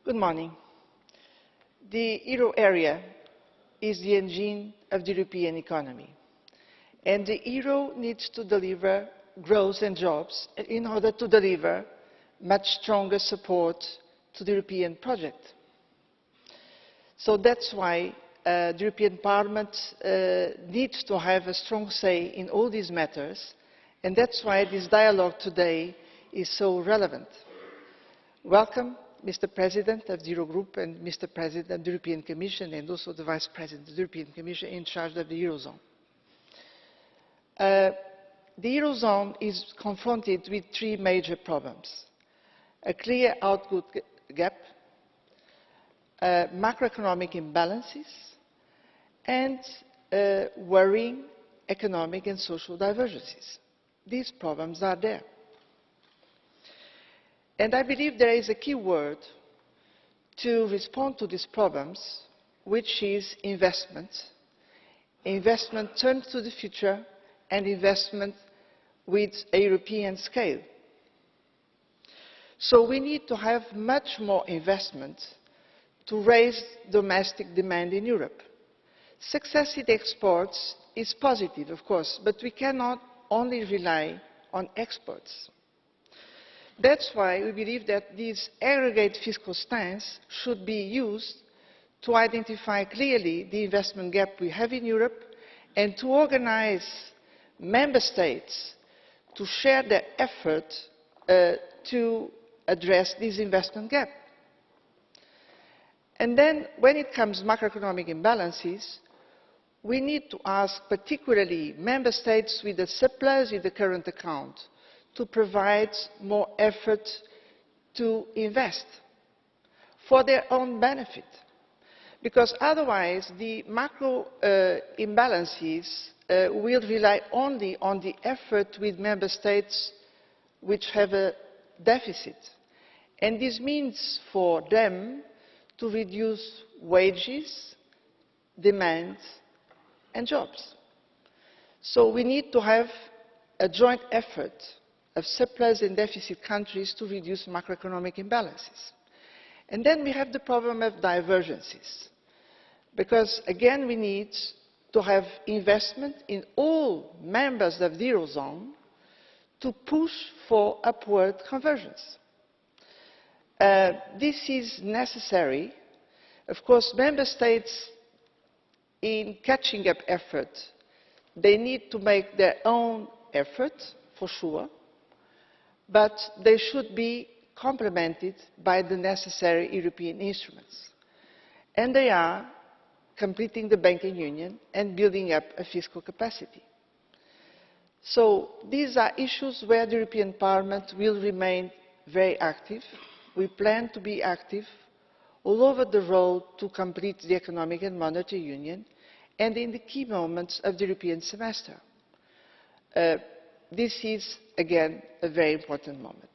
Good morning. The euro area is the engine of the European economy, and the euro needs to deliver growth and jobs in order to deliver much stronger support to the European project. So that's why the European Parliament needs to have a strong say in all these matters, and that's why this dialogue today is so relevant. Welcome, Mr. President of the Eurogroup and Mr. President of the European Commission, and also the Vice President of the European Commission in charge of the Eurozone. The Eurozone is confronted with three major problems: a clear output gap, macroeconomic imbalances, and worrying economic and social divergences. These problems are there. And I believe there is a key word to respond to these problems, which is investment. Investment turned to the future and investment with a European scale. So we need to have much more investment to raise domestic demand in Europe. Success in exports is positive, of course, but we cannot only rely on exports. That's why we believe that this aggregate fiscal stance should be used to identify clearly the investment gap we have in Europe and to organize member states to share their effort to address this investment gap. And then, when it comes to macroeconomic imbalances, we need to ask particularly member states with a surplus in the current account to provide more effort to invest for their own benefit, because otherwise the macro imbalances will rely only on the effort with member states which have a deficit, and this means for them to reduce wages, demand and jobs. So we need to have a joint effort of surplus and deficit countries to reduce macroeconomic imbalances. And then we have the problem of divergences, because again we need to have investment in all members of the Eurozone to push for upward convergence. This is necessary. Of course, member states in catching up effort, they need to make their own effort, for sure, but they should be complemented by the necessary European instruments. And they are completing the banking union and building up a fiscal capacity. So these are issues where the European Parliament will remain very active. We plan to be active all over the road to complete the economic and monetary union and in the key moments of the European semester. This is, again, a very important moment.